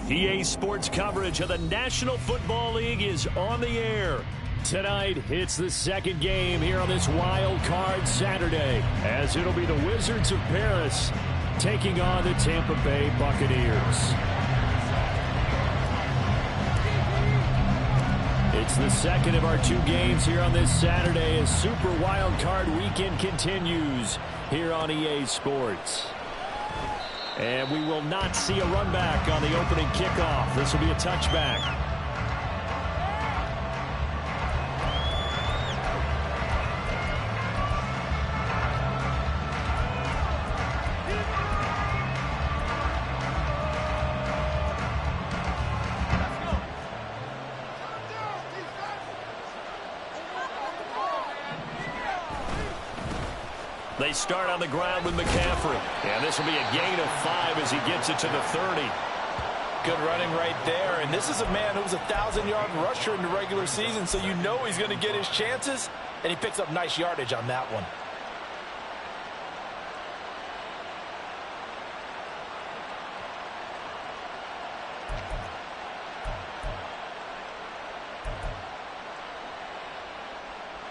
EA Sports coverage of the National Football League is on the air. Tonight, it's the second game here on this Wild Card Saturday, as it'll be the Wizards of Paris taking on the Tampa Bay Buccaneers. It's the second of our two games here on this Saturday as Super Wild Card Weekend continues here on EA Sports. And we will not see a run back on the opening kickoff. This will be a touchback. They start on the ground with McCaffrey. And this will be a gain of 5 as he gets it to the 30. Good running right there. And this is a man who was a 1,000-yard rusher in the regular season, so you know he's going to get his chances. And he picks up nice yardage on that one.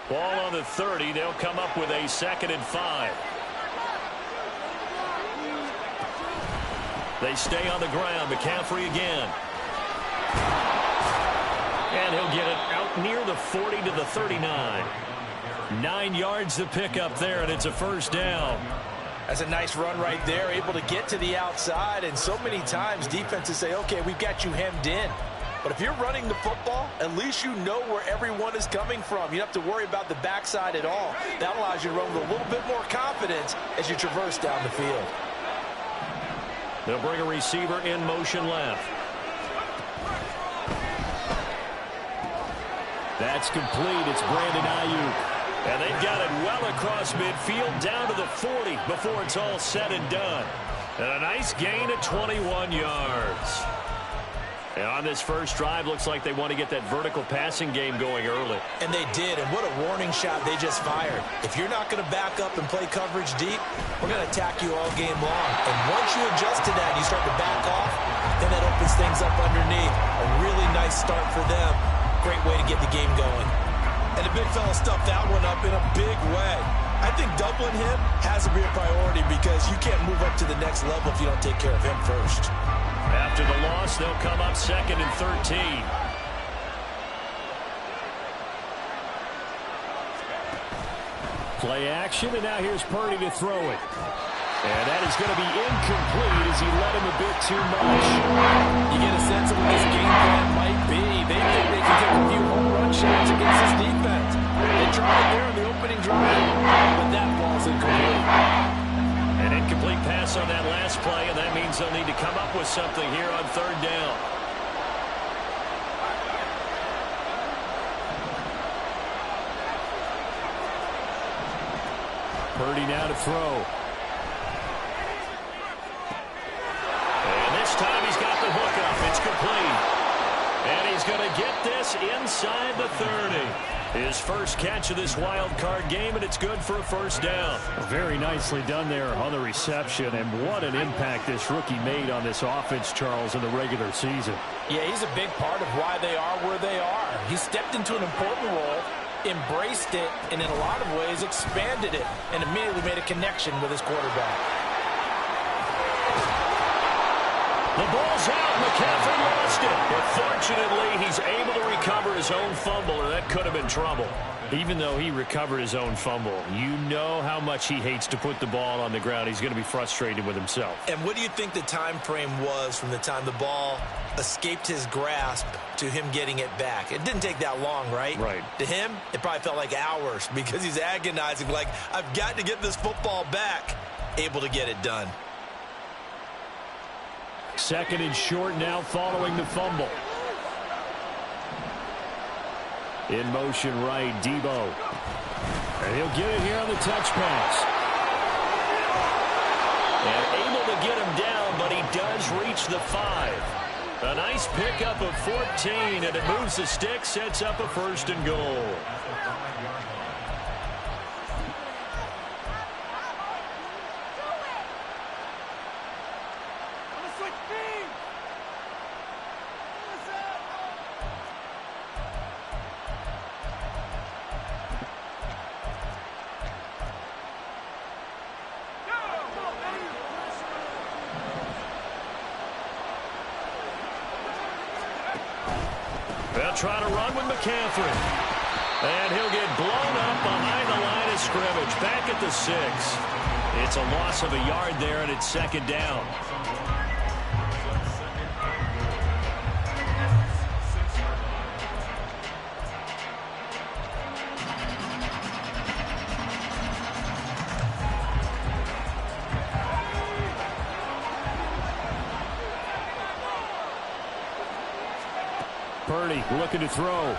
Ball on the 30. They'll come up with a 2nd and 5. They stay on the ground. McCaffrey again. And he'll get it out near the 40 to the 39. 9 yards to pick up there, and it's a first down. That's a nice run right there, able to get to the outside. And so many times defenses say, okay, we've got you hemmed in. But if you're running the football, at least you know where everyone is coming from. You don't have to worry about the backside at all. That allows you to run with a little bit more confidence as you traverse down the field. They'll bring a receiver in motion left. That's complete. It's Brandon Ayuk. And they've got it well across midfield down to the 40 before it's all said and done. And a nice gain of 21 yards. And on this first drive, looks like they want to get that vertical passing game going early. And they did, and what a warning shot they just fired. If you're not going to back up and play coverage deep, we're going to attack you all game long. And once you adjust to that and you start to back off, then that opens things up underneath. A really nice start for them. Great way to get the game going. And the big fella stuffed that one up in a big way. I think doubling him has to be a priority because you can't move up to the next level if you don't take care of him first. After the loss, they'll come up 2nd and 13. Play action, and now here's Purdy to throw it. And that is going to be incomplete as he led him a bit too much. You get a sense of what this game plan might be. They think they can take a few home run shots against this defense. They tried it there in the opening drive, but that ball's incomplete. An incomplete pass on that last play, and that means they'll need to come up with something here on 3rd down. Purdy now to throw. And this time he's got the hook up. It's complete. And he's going to get this inside the 30. His first catch of this wild card game, and it's good for a first down. Very nicely done there on the reception, and what an impact this rookie made on this offense, Charles, in the regular season. Yeah, he's a big part of why they are where they are. He stepped into an important role, embraced it, and in a lot of ways expanded it, and immediately made a connection with his quarterback. The ball's out. McCaffrey lost it. But fortunately, he's able to recover his own fumble, or that could have been trouble. Even though he recovered his own fumble, you know how much he hates to put the ball on the ground. He's going to be frustrated with himself. And what do you think the time frame was from the time the ball escaped his grasp to him getting it back? It didn't take that long, right? Right. To him, it probably felt like hours because he's agonizing, like, I've got to get this football back. Able to get it done. 2nd and short now following the fumble. In motion right, Debo. And he'll get it here on the touch pass. And able to get him down, but he does reach the 5. A nice pickup of 14, and it moves the stick, sets up a 1st and goal. They'll try to run with McCaffrey. And he'll get blown up behind the line of scrimmage. Back at the 6. It's a loss of a yard there, and it's second down. Purdy looking to throw.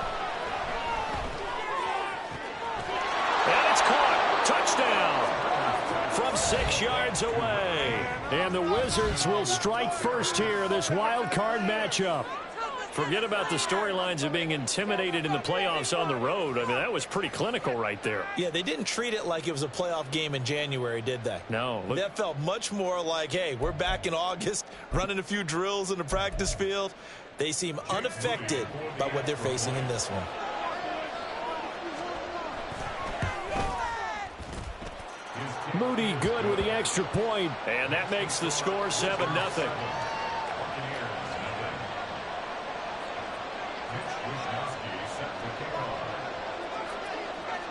And it's caught. Touchdown from 6 yards away. And the Wizards will strike first here, this wild card matchup. Forget about the storylines of being intimidated in the playoffs on the road. I mean, that was pretty clinical right there. Yeah, they didn't treat it like it was a playoff game in January, did they? No. That felt much more like, hey, we're back in August, running a few drills in the practice field. They seem unaffected by what they're facing in this one. Moody good with the extra point, and that makes the score 7-0.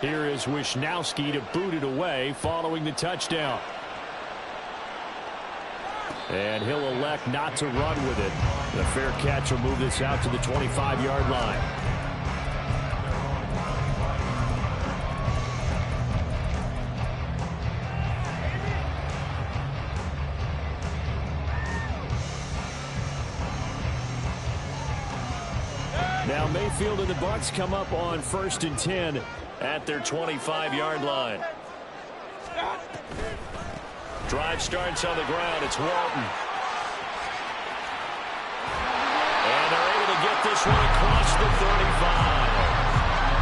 Here is Wishnowsky to boot it away following the touchdown. And he'll elect not to run with it. The fair catch will move this out to the 25-yard line. Now Mayfield and the Bucs come up on 1st and 10 at their 25-yard line. Drive starts on the ground. It's Walton. And they're able to get this one across the 35.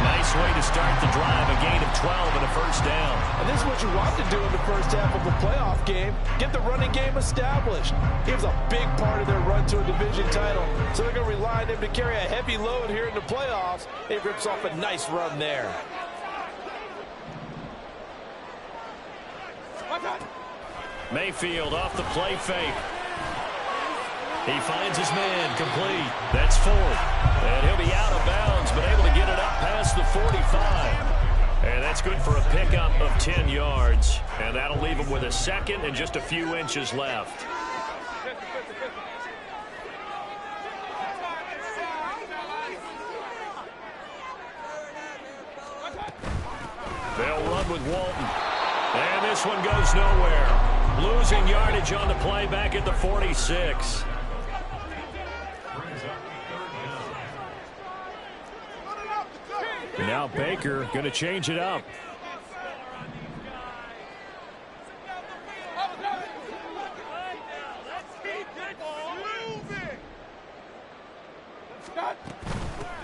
Nice way to start the drive. A gain of 12 and a first down. And this is what you want to do in the first half of a playoff game. Get the running game established. He was a big part of their run to a division title. So they're going to rely on him to carry a heavy load here in the playoffs. He rips off a nice run there. Mayfield off the play fake. He finds his man, complete. That's 4th. And he'll be out of bounds, but able to get it up past the 45. And that's good for a pickup of 10 yards. And that'll leave him with a second and just a few inches left. They'll run with Walton. And this one goes nowhere. Losing yardage on the play back at the 46. Now Baker going to change it up.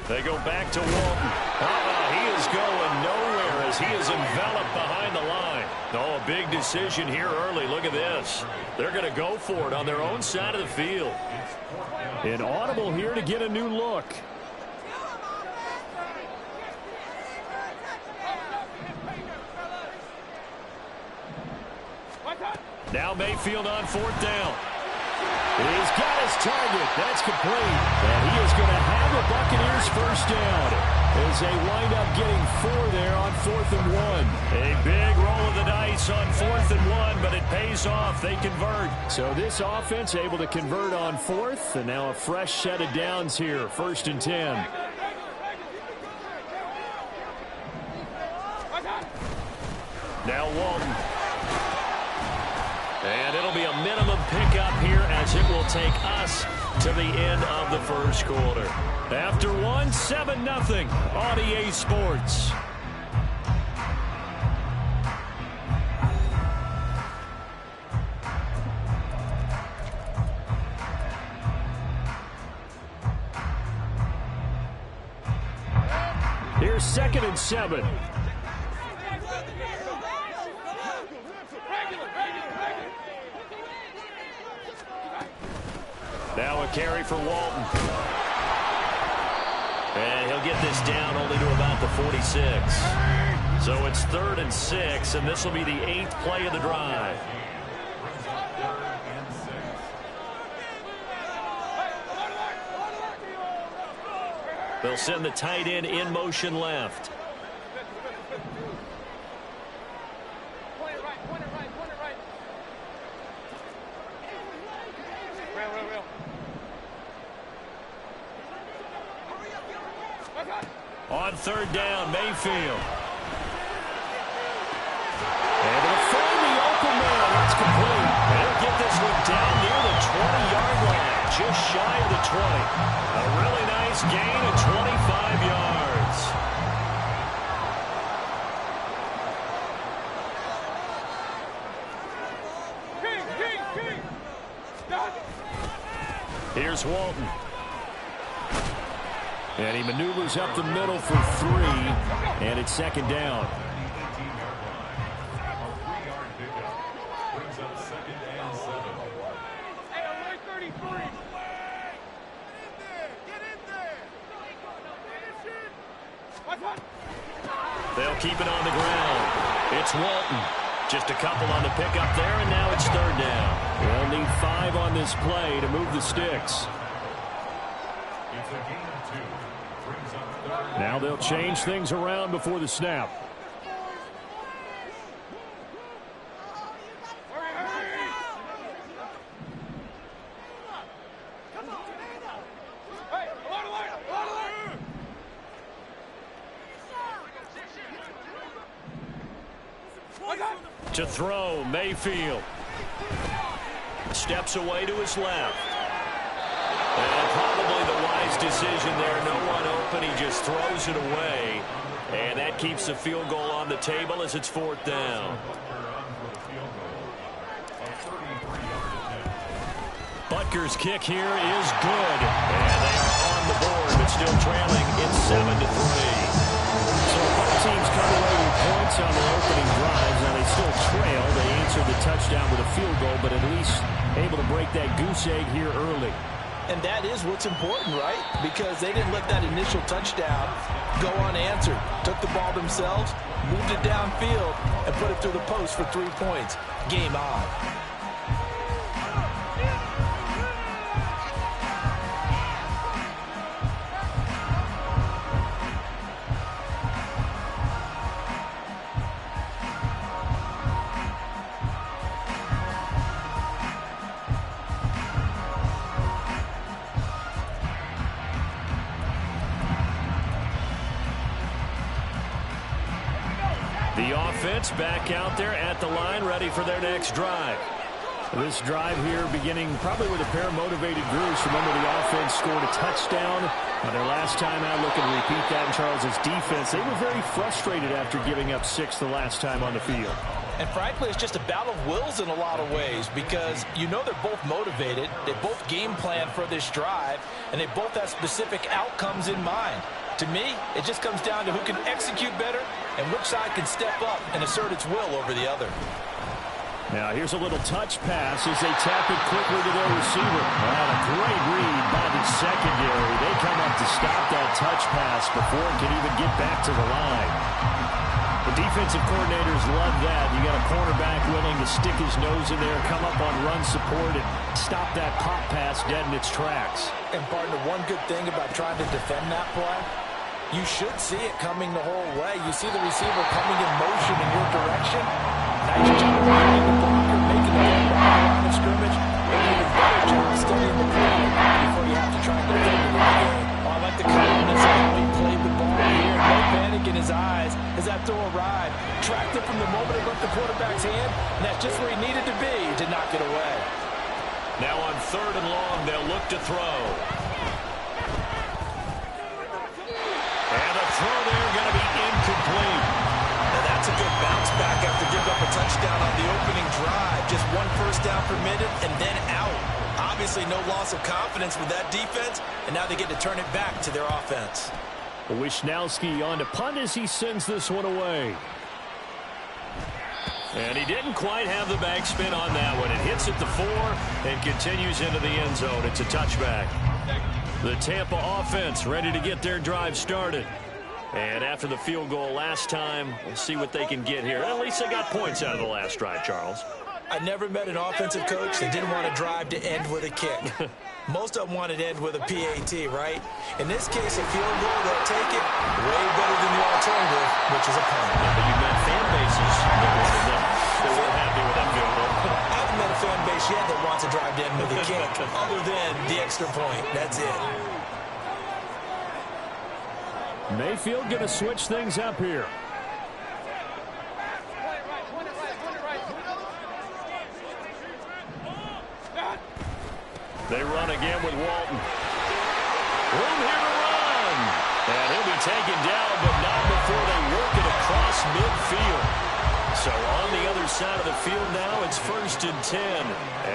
They go back to Walton. He is going nowhere as he is enveloped behind the line. Oh, a big decision here early. Look at this. They're going to go for it on their own side of the field. An audible here to get a new look. Now Mayfield on 4th down. He's got his target. That's complete. And he is going to have the Buccaneers first down as they wind up getting 4 there on 4th and 1. A big roll of the dice on 4th and 1, but it pays off. They convert. So this offense able to convert on 4th, and now a fresh set of downs here. 1st and 10. Now Walton. And it'll be a minimum pickup here as it will take us to the end of the first quarter. After 1, 7-0 on EA Sports. Here's 2nd and 7. Now a carry for Walton. And he'll get this down only to about the 46. So it's 3rd and 6, and this will be the 8th play of the drive. They'll send the tight end in motion left. On third down, Mayfield. Able to find the open man. That's complete. They'll get this one down near the 20-yard line, just shy of the 20. A really nice gain of 25 yards. Here's Walton. And he maneuvers up the middle for 3, and it's second down. They'll keep it on the ground. It's Walton. Just a couple on the pickup there, and now it's third down. They'll need 5 on this play to move the sticks. Now they'll change things around before the snap. To throw, Mayfield. Steps away to his left. And probably the wise decision there. No one open. He just throws it away. And that keeps the field goal on the table as it's fourth down. Butker's kick here is good. And they are on the board, but still trailing in 7-3. So both teams come away with points on their opening drives. Now they still trail. They answered the touchdown with a field goal, but at least able to break that goose egg here early. And that is what's important, right? Because they didn't let that initial touchdown go unanswered. Took the ball themselves, moved it downfield, and put it through the post for 3 points. Game on. The offense back out there at the line, ready for their next drive. This drive here beginning probably with a pair of motivated groups. Remember, the offense scored a touchdown on their last time out. Looking to repeat that in Charles's defense. They were very frustrated after giving up 6 the last time on the field. And frankly, it's just a battle of wills in a lot of ways because you know they're both motivated. They both game plan for this drive, and they both have specific outcomes in mind. To me, it just comes down to who can execute better and which side can step up and assert its will over the other. Now here's a little touch pass as they tap it quickly to their receiver. A great read by the secondary. They come up to stop that touch pass before it can even get back to the line. The defensive coordinators love that. You got a cornerback willing to stick his nose in there, come up on run support, and stop that pop pass dead in its tracks. And partner, one good thing about trying to defend that play, you should see it coming the whole way. You see the receiver coming in motion in your direction. Nice job finding the blocker, making the play down the line of scrimmage, and an even better job studying the play before you have to try and defend it in the game. Oh, I like the confidence of how he played the ball here. No panic in his eyes as that throw arrived. Tracked it from the moment it left the quarterback's hand, and that's just where he needed to be to knock it away. Now on third and long, they'll look to throw. And the throw there going to be incomplete. Now that's a good bounce back after giving up a touchdown on the opening drive. Just 1 first down permitted and then out. Obviously no loss of confidence with that defense, and now they get to turn it back to their offense. Wisnowski on to punt as he sends this one away. And he didn't quite have the backspin on that one. It hits at the 4 and continues into the end zone. It's a touchback. The Tampa offense ready to get their drive started. And after the field goal last time, we'll see what they can get here. At least they got points out of the last drive, Charles. I never met an offensive coach that didn't want a drive to end with a kick. Most of them want it end with a PAT, right? In this case, a field goal, they'll take it way better than the alternative, which is a punt. Yeah, but you've met fan bases that weren't happy with that field goal. I haven't met a fan base yet that wants to drive to end with a kick, other than the extra point. That's it. Mayfield going to switch things up here. They run again with Walton. Room here to run. And he'll be taken down, but not before they work it across midfield. So on the other side of the field now, it's 1st and 10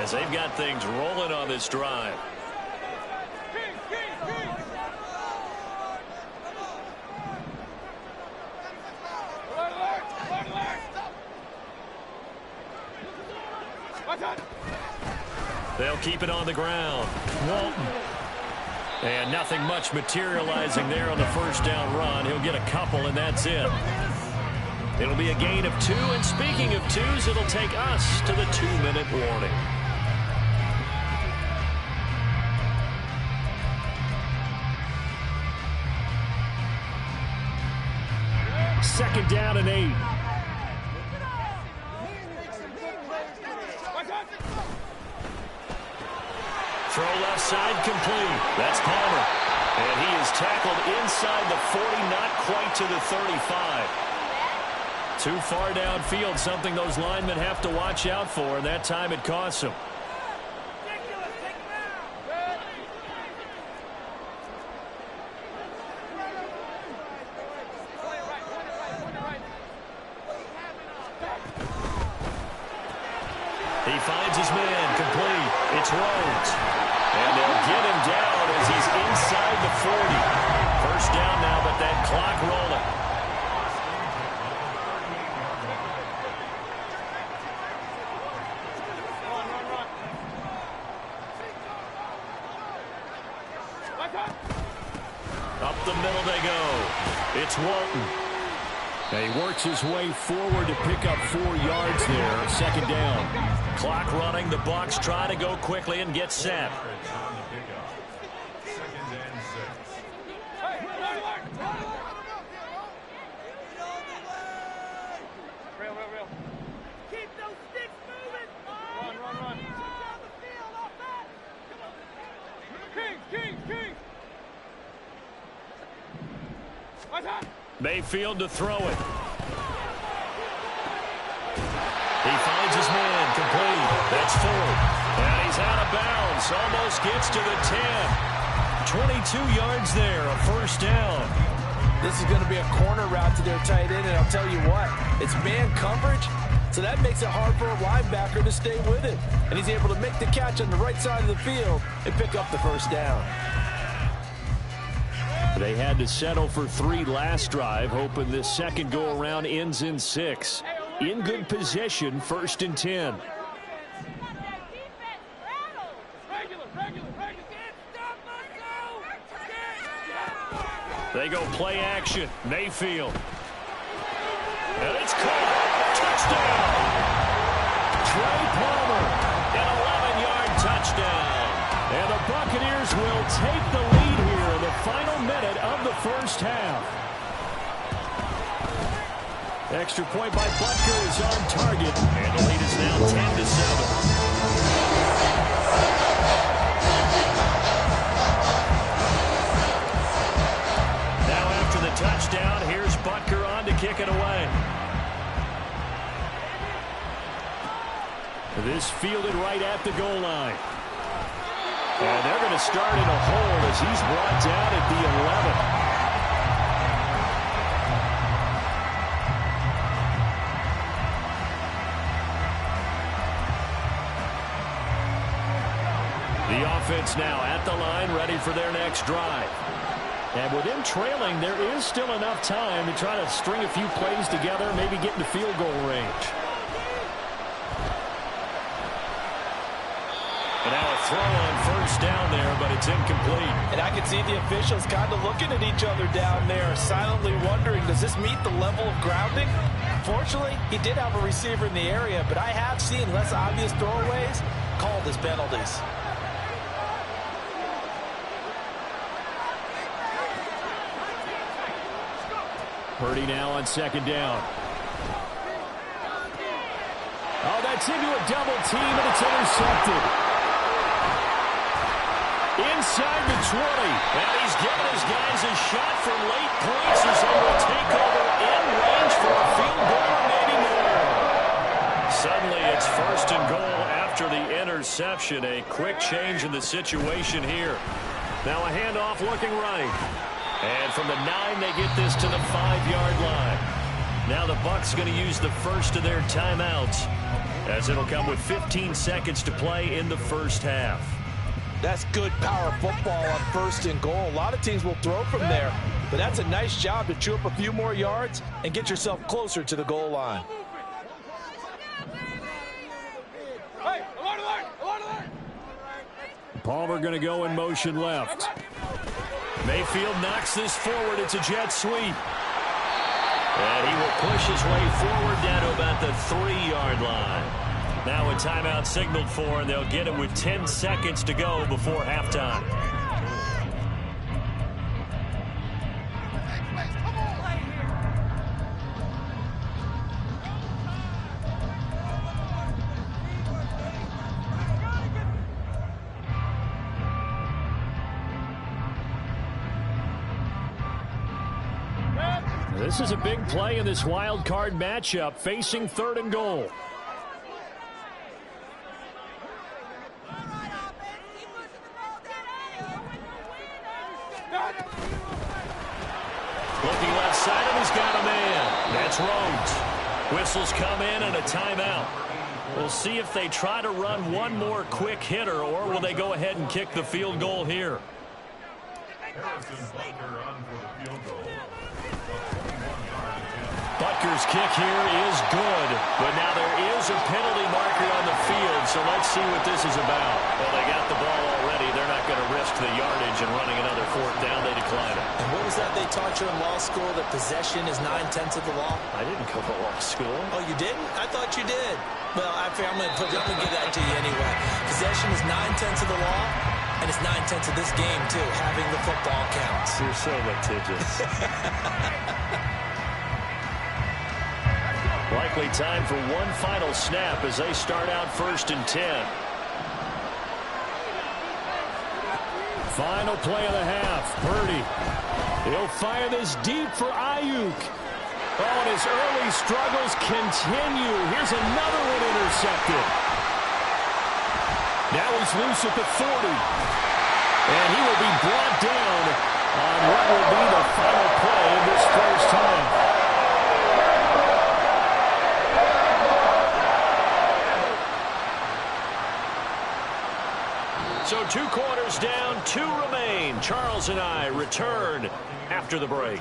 as they've got things rolling on this drive. They'll keep it on the ground. Walton. And nothing much materializing there on the first down run. He'll get a couple, and that's it. It'll be a gain of 2, and speaking of 2s, it'll take us to the 2-minute warning. Second down and 8. Throw left side complete. That's Palmer. And he is tackled inside the 40, not quite to the 35. Too far downfield, something those linemen have to watch out for, and that time it costs them. He finds his man, complete. It's Rhodes. And they'll get him down as he's inside the 40. First down now, but that clock rolling. Up the middle they go. It's Walton. And he works his way forward to pick up 4 yards there. Second down. Clock running. The Bucs try to go quickly and get set. Keep those sticks moving. Run. King. Mayfield to throw it. He finds his man, complete. That's Ford. And he's out of bounds. Almost gets to the 10. 22 yards there, a first down. This is going to be a corner route to their tight end, and I'll tell you what, it's man coverage, so that makes it hard for a linebacker to stay with it. And he's able to make the catch on the right side of the field and pick up the first down. They had to settle for 3 last drive, hoping this second go-around ends in 6. In good position, 1st and 10. They go play action. Mayfield. And it's caught. Touchdown. Trey Palmer. An 11-yard touchdown. And the Buccaneers will take the lead here in the final minute of the first half. Extra point by Butker is on target. And the lead is now 10-7. Touchdown. Here's Butker on to kick it away. This fielded right at the goal line. And they're going to start in a hole as he's brought down at the 11. The offense now at the line, ready for their next drive. And with them trailing, there is still enough time to try to string a few plays together, maybe get into field goal range. And now a throw on first down there, but it's incomplete. And I can see the officials kind of looking at each other down there, silently wondering, does this meet the level of grounding? Fortunately, he did have a receiver in the area, but I have seen less obvious throwaways called as penalties. Purdy now on second down. Oh, that's into a double team, and it's intercepted. Inside the 20. And he's giving his guys a shot for late points as they will take over in range for a field goal or maybe more. Suddenly it's first and goal after the interception. A quick change in the situation here. Now a handoff looking right. And from the 9, they get this to the 5-yard line. Now the Bucs going to use the first of their timeouts, as it'll come with 15 seconds to play in the first half. That's good power football on first and goal. A lot of teams will throw from there, but that's a nice job to chew up a few more yards and get yourself closer to the goal line. Palmer going to go in motion left. Mayfield knocks this forward. It's a jet sweep. And he will push his way forward down to about the 3-yard line. Now a timeout signaled for, and they'll get it with 10 seconds to go before halftime. This is a big play in this wild card matchup, facing 3rd and goal. Looking left side, and he's got a man. That's Rhodes. Whistles come in and a timeout. We'll see if they try to run one more quick hitter, or will they go ahead and kick the field goal here. Butker's kick here is good, but now there is a penalty marker on the field, so let's see what this is about. Well, they got the ball already. They're not going to risk the yardage and running another 4th down. They decline it. And what was that they taught you in law school, that possession is 9/10 of the law? I didn't go to law school. Oh, you didn't? I thought you did. Well, I'm going to give that to you anyway. Possession is 9/10 of the law, and it's 9/10 of this game, too. Having the football counts. You're so litigious. Likely time for one final snap as they start out 1st and 10. Final play of the half. Purdy. He'll fire this deep for Ayuk. Oh, and his early struggles continue. Here's another one intercepted. Now he's loose at the 40. And he will be brought down on what will be the final play of this first half. So 2 quarters down, 2 remain. Charles and I return after the break.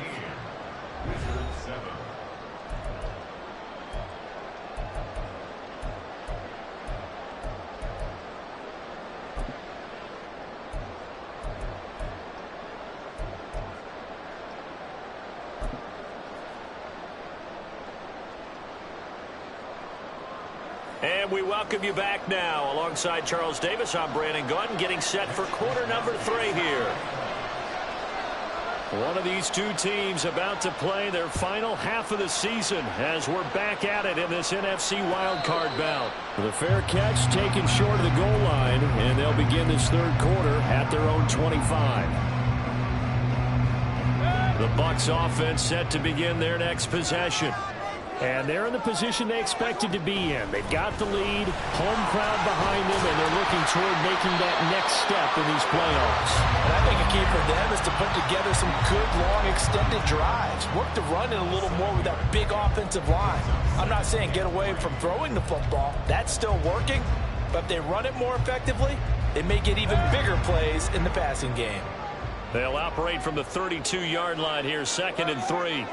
And we welcome you back now. Alongside Charles Davis, I'm Brandon Gaudin, getting set for quarter number 3 here. One of these two teams about to play their final half of the season as we're back at it in this NFC wildcard bout. The fair catch taken short of the goal line, and they'll begin this 3rd quarter at their own 25. The Bucs offense set to begin their next possession. And they're in the position they expected to be in. They've got the lead, home crowd behind them, and they're looking toward making that next step in these playoffs. And I think a key for them is to put together some good, long, extended drives. Work the run in a little more with that big offensive line. I'm not saying get away from throwing the football. That's still working. But if they run it more effectively, they may get even bigger plays in the passing game. They'll operate from the 32-yard line here, 2nd and 3.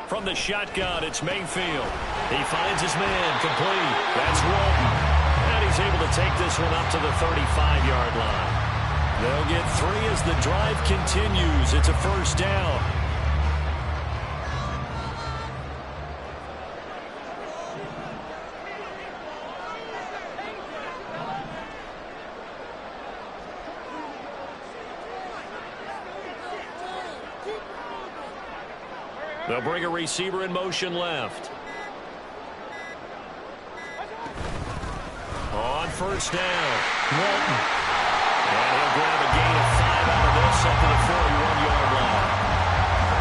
From the shotgun, it's Mayfield. He finds his man, complete. That's Walton. And he's able to take this one up to the 35-yard line. They'll get 3 as the drive continues. It's a 1st down. They'll bring a receiver in motion left. On first down, Walton. And he'll grab a gain of 5 out of this up to the 41-yard line.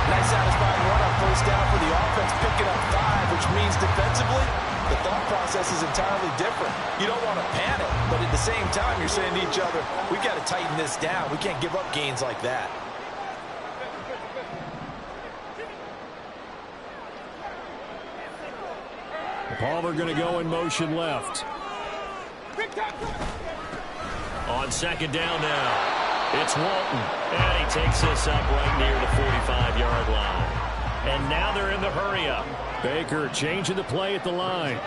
Nice satisfying run on first down for the offense, picking up 5, which means defensively, the thought process is entirely different. You don't want to panic, but at the same time, you're saying to each other, we've got to tighten this down. We can't give up gains like that. Palmer going to go in motion left. On second down now, it's Walton. And he takes this up right near the 45-yard line. And now they're in the hurry-up. Baker changing the play at the line.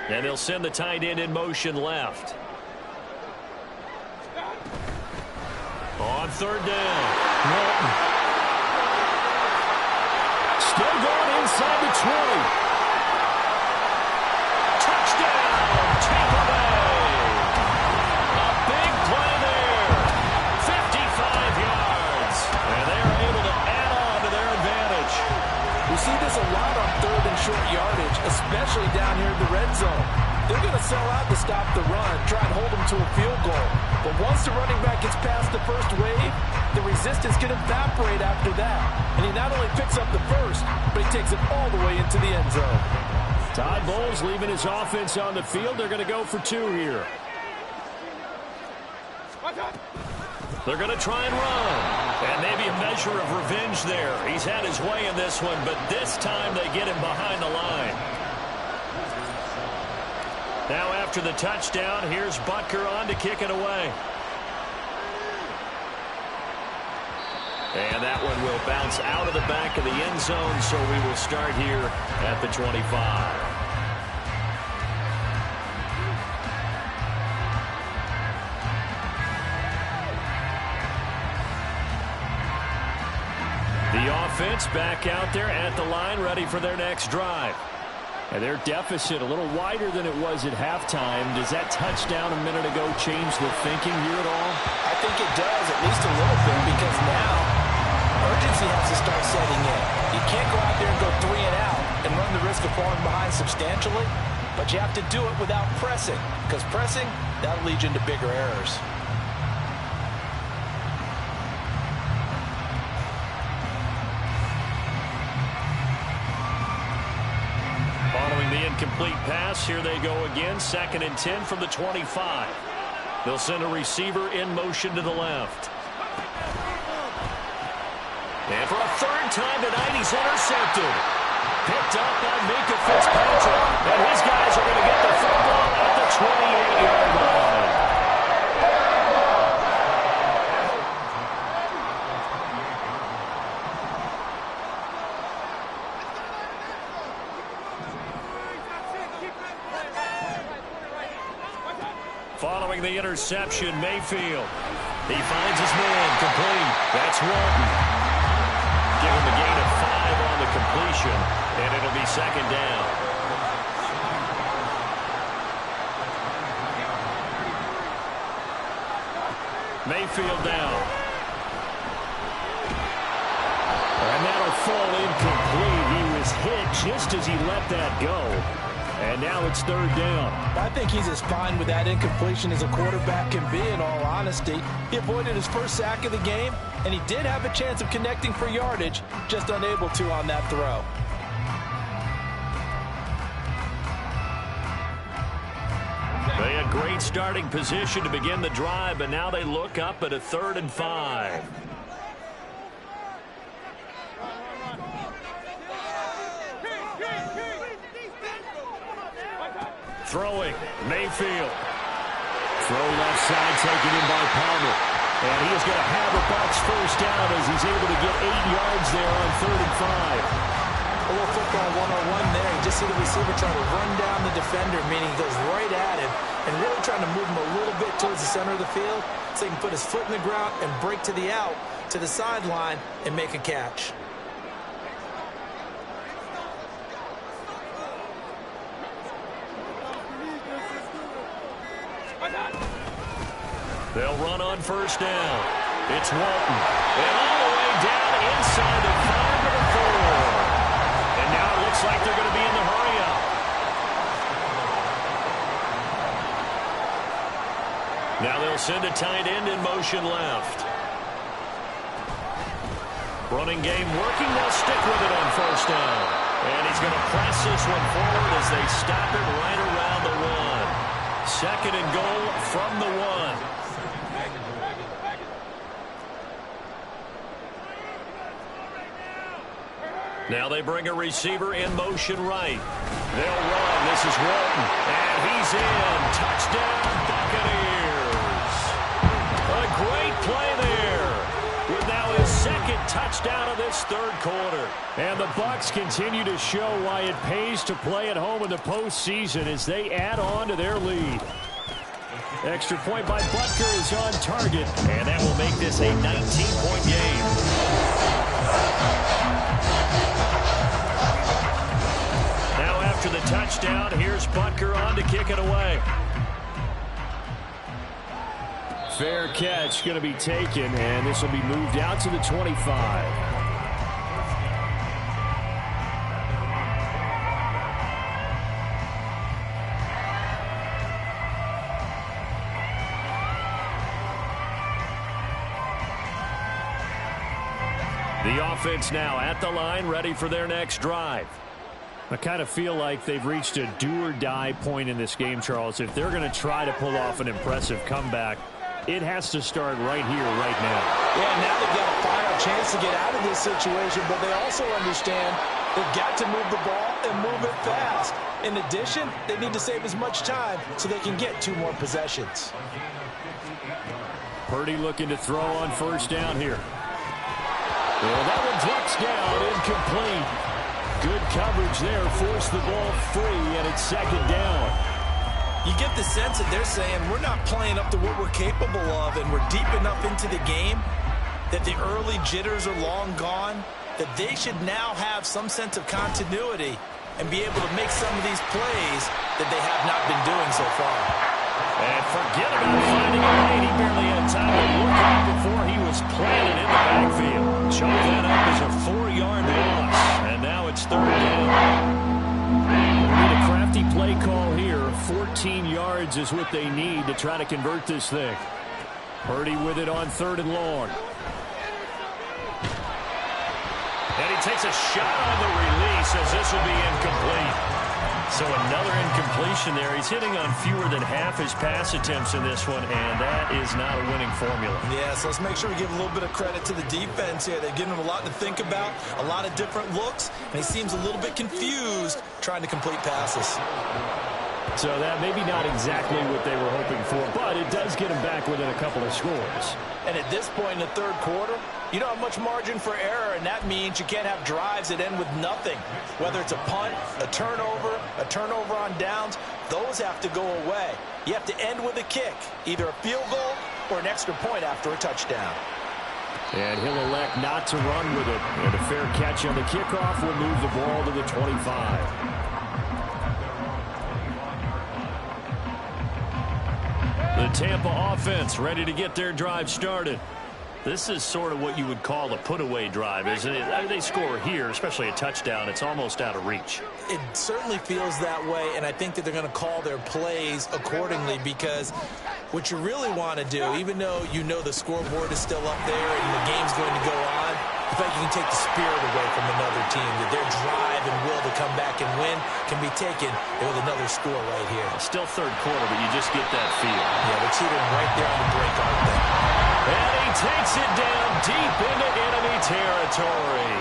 And they'll send the tight end in motion left. On third down, Walton. Still going inside the 20. Touchdown, Tampa Bay. A big play there. 55 yards. And they're able to add on to their advantage. We see this a lot on third and short yardage, especially down here in the red zone. They're going to sell out to stop the run, try and hold them to a field goal. But once the running back gets past the first wave, the resistance can evaporate after that. And he not only picks up the first, but he takes it all the way into the end zone. Todd Bowles leaving his offense on the field. They're going to go for 2 here. They're going to try and run. And maybe a measure of revenge there. He's had his way in this one, but this time they get him behind the line. Now after the touchdown, here's Butker on to kick it away. And that one will bounce out of the back of the end zone, so we will start here at the 25. The offense back out there at the line, ready for their next drive. And their deficit a little wider than it was at halftime. Does that touchdown a minute ago change the thinking here at all? I think it does, at least a little bit, because now urgency has to start setting in. You can't go out there and go 3 and out and run the risk of falling behind substantially, but you have to do it without pressing, because pressing, that'll lead you into bigger errors. The incomplete pass. Here they go again. 2nd and 10 from the 25. They'll send a receiver in motion to the left. And for a 3rd time tonight, he's intercepted. Picked up by Minkah Fitzpatrick. And his guys are going to get the football at the 28-yard line. Following the interception, Mayfield. He finds his man, complete. That's Walton. Give him a gain of 5 on the completion, and it'll be 2nd down. Mayfield down. And that'll fall incomplete. He was hit just as he let that go. And now it's 3rd down. I think he's as fine with that incompletion as a quarterback can be, in all honesty. He avoided his first sack of the game, and he did have a chance of connecting for yardage, just unable to on that throw. They had great starting position to begin the drive, but now they look up at a 3rd and 5. Throwing, Mayfield. Throw left side, taken in by Palmer. And he is going to have a Bucs 1st down as he's able to get 8 yards there on 3rd and 5. A little football 101 there. You just see the receiver trying to run down the defender, meaning he goes right at him and really trying to move him a little bit towards the center of the field so he can put his foot in the ground and break to the out, to the sideline, and make a catch. They'll run on first down. It's Walton. And all the way down inside the 5 to the 4. And now it looks like they're going to be in the hurry-up. Now they'll send a tight end in motion left. Running game working. They'll stick with it on first down. And he's going to press this one forward as they stop it right around the 1. Second and goal from the 1. Now they bring a receiver in motion right. They'll run. This is Walton. And he's in. Touchdown, Buccaneers. A great play there. With now his second touchdown of this third quarter. And the Bucs continue to show why it pays to play at home in the postseason as they add on to their lead. Extra point by Butker is on target. And that will make this a 19-point game. After the touchdown, here's Butker on to kick it away. Fair catch going to be taken, and this will be moved out to the 25. The offense now at the line, ready for their next drive. I kind of feel like they've reached a do-or-die point in this game, Charles. If they're going to try to pull off an impressive comeback, it has to start right here, right now. Yeah, now they've got a final chance to get out of this situation, but they also understand they've got to move the ball and move it fast. In addition, they need to save as much time so they can get 2 more possessions. Purdy looking to throw on first down here. Well, that one drops down, incomplete. Good coverage there, forced the ball free, and it's second down. You get the sense that they're saying we're not playing up to what we're capable of, and we're deep enough into the game that the early jitters are long gone, that they should now have some sense of continuity and be able to make some of these plays that they have not been doing so far. And forget about finding a lane. He barely had time to look up before he was planted in the backfield. Choked that up as a 4-yard loss. And now it's third down. Need a crafty play call here. 14 yards is what they need to try to convert this thing. Purdy with it on third and long. And he takes a shot on the release as this will be incomplete. So another incompletion there. He's hitting on fewer than half his pass attempts in this one, and that is not a winning formula. Yeah, so let's make sure we give a little bit of credit to the defense here. They're giving him a lot to think about, a lot of different looks, and he seems a little bit confused trying to complete passes. So that maybe not exactly what they were hoping for, but it does get them back within a couple of scores. And at this point in the third quarter, you don't have much margin for error, and that means you can't have drives that end with nothing. Whether it's a punt, a turnover on downs, those have to go away. You have to end with a kick, either a field goal or an extra point after a touchdown. And he'll elect not to run with it. And a fair catch on the kickoff will move the ball to the 25. The Tampa offense ready to get their drive started. This is sort of what you would call a put-away drive, isn't it? I mean, they score here, especially a touchdown. It's almost out of reach. It certainly feels that way, and I think that they're going to call their plays accordingly, because what you really want to do, even though you know the scoreboard is still up there and the game's going to go on, I feel like you can take the spirit away from another team, that their drive and will to come back and win can be taken with another score right here. Still third quarter, but you just get that feel. Yeah, they're teetering right there on the brink, aren't they? And he takes it down deep into enemy territory.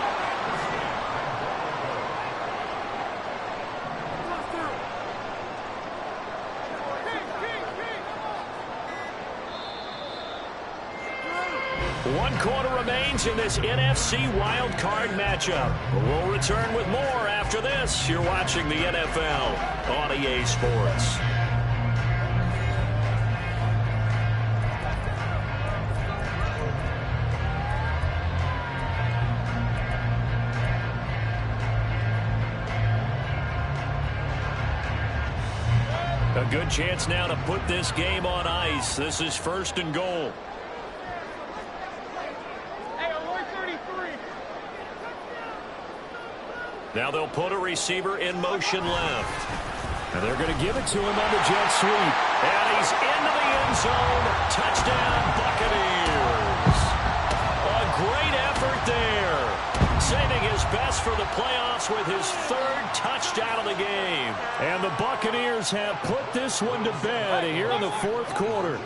One quarter remains in this NFC WildCard matchup. We'll return with more after this. You're watching the NFL on EA Sports. A good chance now to put this game on ice. This is 1st and goal. Now they'll put a receiver in motion left. And they're going to give it to him on the jet sweep. And he's into the end zone. Touchdown, Buccaneers. A great effort there. Saving his best for the playoffs with his 3rd touchdown of the game. And the Buccaneers have put this one to bed here in the 4th quarter.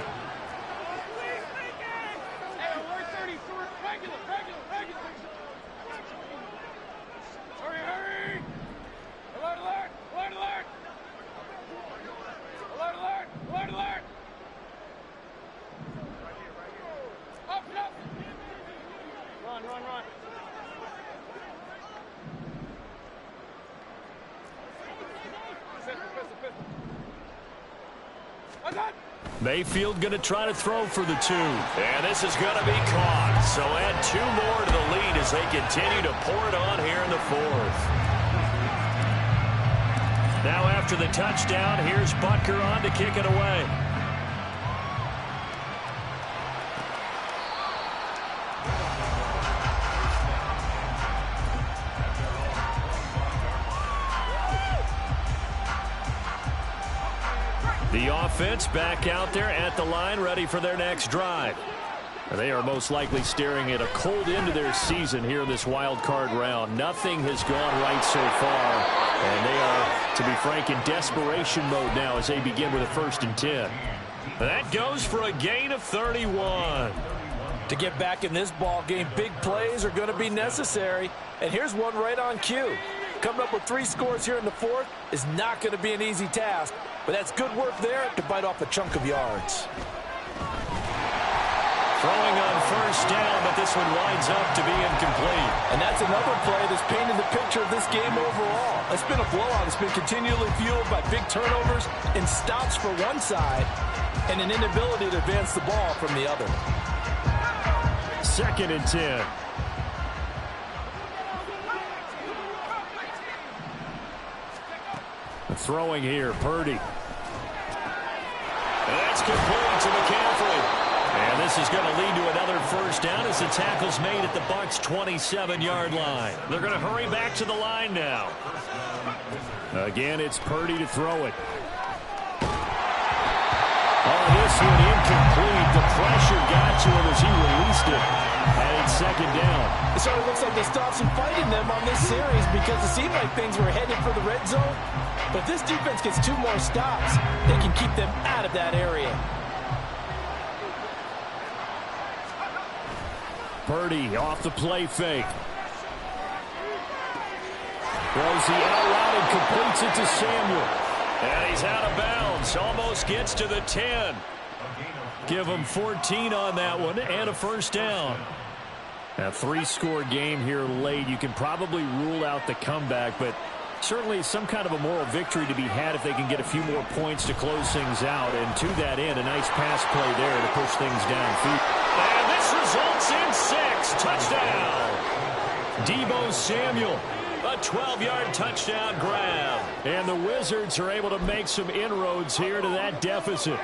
Mayfield going to try to throw for the 2. And this is going to be caught. So add 2 more to the lead as they continue to pour it on here in the 4th. Now after the touchdown, here's Butker on to kick it away. The offense back out there at the line, ready for their next drive. They are most likely staring at a cold end to their season here in this wild card round. Nothing has gone right so far, and they are, to be frank, in desperation mode now as they begin with a 1st and 10. That goes for a gain of 31. To get back in this ball game, big plays are going to be necessary. And here's one right on cue. Coming up with 3 scores here in the 4th is not going to be an easy task, but that's good work there to bite off a chunk of yards. Throwing on 1st down, but this one winds up to be incomplete. And that's another play that's painted the picture of this game overall. It's been a blowout. It's been continually fueled by big turnovers and stops for one side and an inability to advance the ball from the other. 2nd and 10. Throwing here, Purdy. That's complete to McCaffrey. And this is going to lead to another 1st down as the tackle's made at the Bucs' 27-yard line. They're going to hurry back to the line now. Again, it's Purdy to throw it. Oh, this one incomplete. The pressure got to him as he released it. And it's 2nd down. It sort of looks like they stopped some fighting them on this series because it seemed like things were headed for the red zone. But if this defense gets 2 more stops, they can keep them out of that area. Purdy off the play fake. Throws the out route and completes it to Samuel. And he's out of bounds. Almost gets to the 10. Give him 14 on that one and a 1st down. A 3-score game here late. You can probably rule out the comeback, but certainly some kind of a moral victory to be had if they can get a few more points to close things out. And to that end, a nice pass play there to push things downfield. And this results in 6. Touchdown. Deebo Samuel. A 12-yard touchdown grab. And the Wizards are able to make some inroads here to that deficit.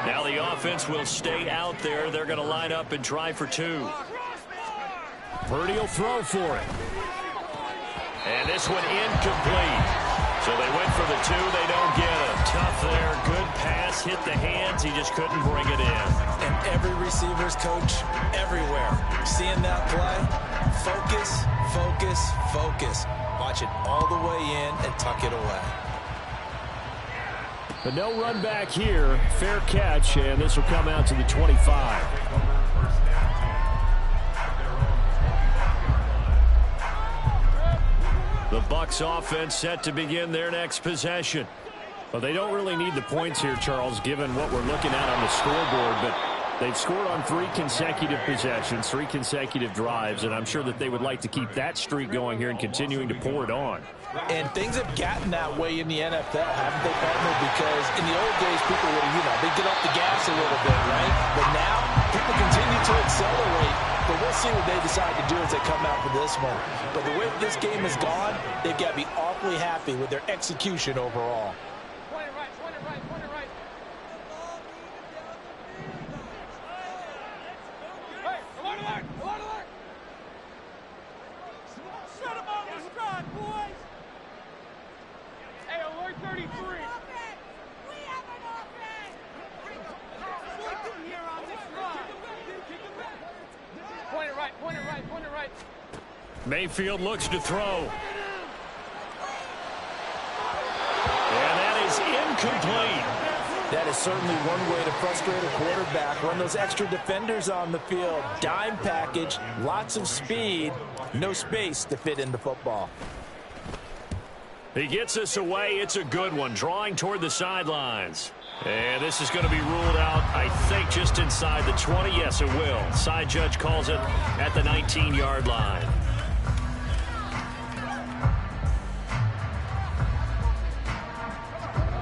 Now the offense will stay out there. They're going to line up and try for 2. Purdy will throw for it. And this one incomplete. So they went for the 2. They don't get it. Tough there. Good pass. Hit the hands. He just couldn't bring it in. And every receiver's coach everywhere. Seeing that play, focus, focus, focus. Watch it all the way in and tuck it away. But no run back here. Fair catch, and this will come out to the 25. The Bucs offense set to begin their next possession. Well, they don't really need the points here, Charles, given what we're looking at on the scoreboard, but they've scored on 3 consecutive possessions, 3 consecutive drives, and I'm sure that they would like to keep that streak going here and continuing to pour it on. And things have gotten that way in the NFL, haven't they, partner? Because in the old days, people would, they get off the gas a little bit, right? But now, people continue to accelerate. But we'll see what they decide to do as they come out for this one. But the way this game has gone, they've got to be awfully happy with their execution overall. 20 right, 20 right, 20 right. Point it right. Mayfield looks to throw. And that is incomplete. That is certainly one way to frustrate a quarterback. Run those extra defenders on the field. Dime package, lots of speed, no space to fit in the football. He gets us away. It's a good one. Drawing toward the sidelines. And this is going to be ruled out, I think, just inside the 20. Yes, it will. Side judge calls it at the 19-yard line.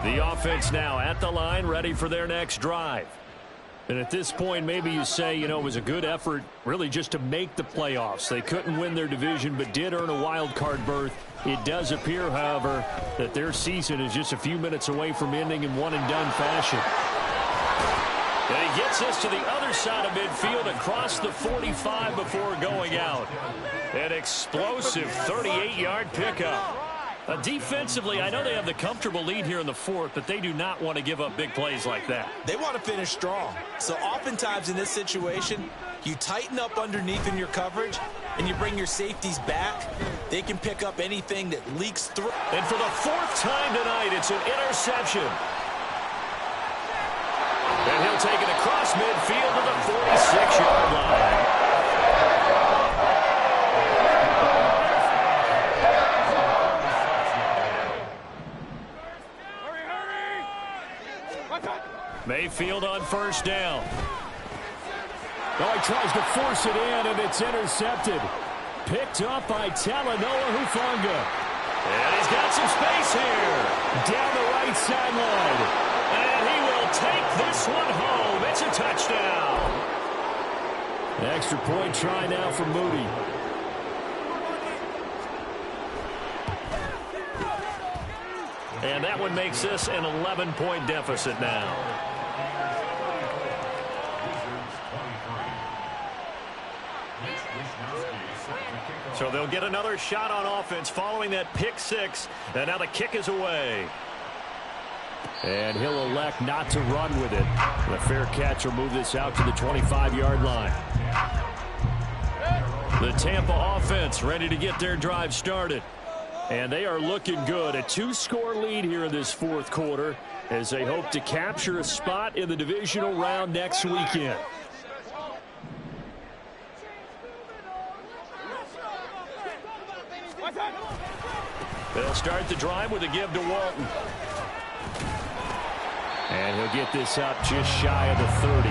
The offense now at the line, ready for their next drive. And at this point, maybe you say, you know, it was a good effort really just to make the playoffs. They couldn't win their division but did earn a wild card berth. It does appear, however, that their season is just a few minutes away from ending in one-and-done fashion. And he gets us to the other side of midfield across the 45 before going out. An explosive 38-yard pickup. Defensively, I know they have the comfortable lead here in the fourth, but they do not want to give up big plays like that. They want to finish strong. So oftentimes in this situation, you tighten up underneath in your coverage, and you bring your safeties back. They can pick up anything that leaks through. And for the fourth time tonight, it's an interception. And he'll take it across midfield to the 46-yard line. Mayfield on first down. Oh, he tries to force it in, and it's intercepted. Picked up by Talanoa Hufanga. And he's got some space here. Down the right sideline. And he will take this one home. It's a touchdown. Extra point try now for Moody. And that one makes this an 11-point deficit now. So they'll get another shot on offense following that pick six. And now the kick is away. And he'll elect not to run with it. The fair catch will move this out to the 25-yard line. The Tampa offense ready to get their drive started. And they are looking good. A two-score lead here in this fourth quarter as they hope to capture a spot in the divisional round next weekend. They'll start the drive with a give to Walton. And he'll get this up just shy of the 30.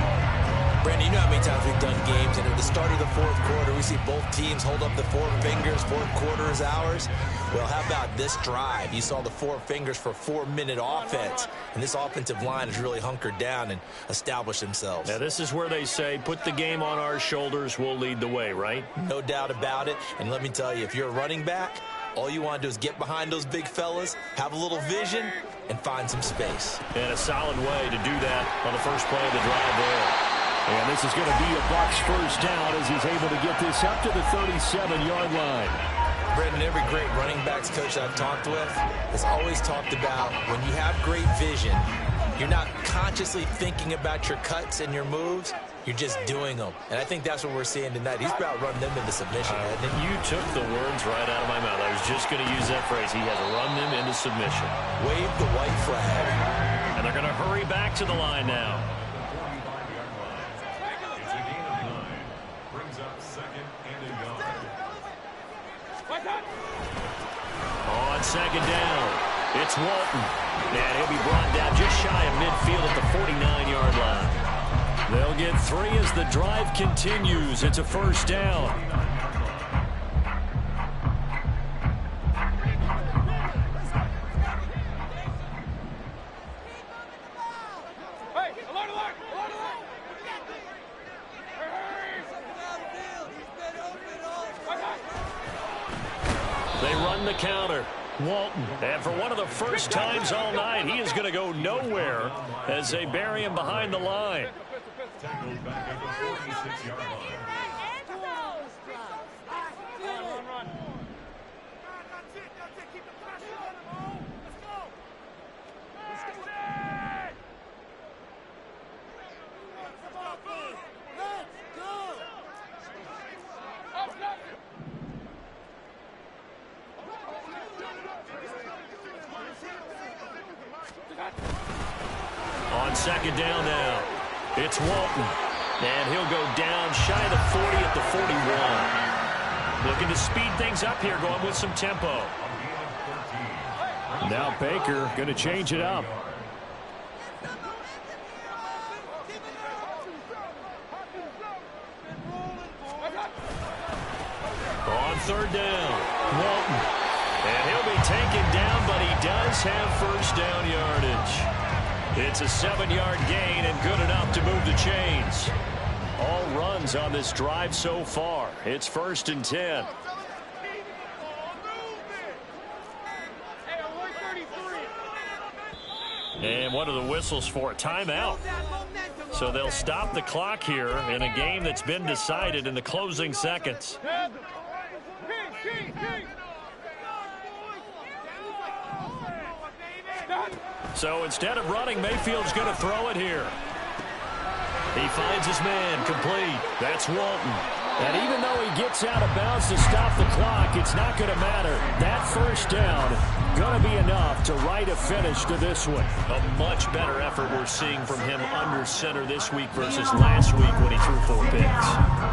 Brandon, you know how many times we've done games, and at the start of the fourth quarter, we see both teams hold up the four fingers, fourth quarter is ours. Well, how about this drive? You saw the four fingers for 4-minute offense, and this offensive line has really hunkered down and established themselves. Now, this is where they say, put the game on our shoulders, we'll lead the way, right? No doubt about it, and let me tell you, if you're a running back, all you want to do is get behind those big fellas, have a little vision, and find some space. And a solid way to do that on the first play of the drive there. And this is going to be a Bucs first down as he's able to get this up to the 37-yard line. Brandon, every great running backs coach I've talked with has always talked about when you have great vision, you're not consciously thinking about your cuts and your moves, you're just doing them. And I think that's what we're seeing tonight. He's about running them into submission. You took the words right out of my mouth. I was just going to use that phrase. He has run them into submission. Wave the white flag. And they're going to hurry back to the line now. On second down, it's Walton. And he'll be brought down just shy of midfield at the 49-yard line. They'll get 3 as the drive continues. It's a first down. They run the counter. Walton. And for one of the first times all night, he is going to go nowhere as they bury him behind the line. Tackled back at the 46-yard line. On second down now, it's Walton. And he'll go down shy of the 40 at the 41. Looking to speed things up here, going with some tempo. Now Baker going to change it up. On third down, Walton. And he'll be taken down, but he does have first down yardage. It's a 7-yard gain and good enough to move the chains. All runs on this drive so far. It's 1st and 10. And what are the whistles for? A timeout. So they'll stop the clock here in a game that's been decided in the closing seconds. So instead of running, Mayfield's going to throw it here. He finds his man, complete. That's Walton. And even though he gets out of bounds to stop the clock, it's not going to matter. That first down going to be enough to write a finish to this one. A much better effort we're seeing from him under center this week versus last week when he threw 4 picks.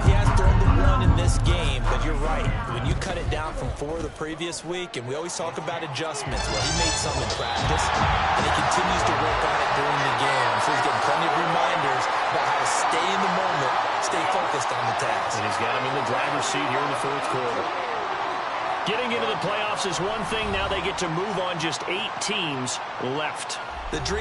He has thrown the 1 in this game, but you're right. When you cut it down from 4 the previous week, and we always talk about adjustments, well, he made some in practice, and he continues to work on it during the game. So he's getting plenty of reminders about how to stay in the moment, stay focused on the task. And he's got him in the driver's seat here in the 4th quarter. Getting into the playoffs is one thing. Now they get to move on. Just 8 teams left. The dream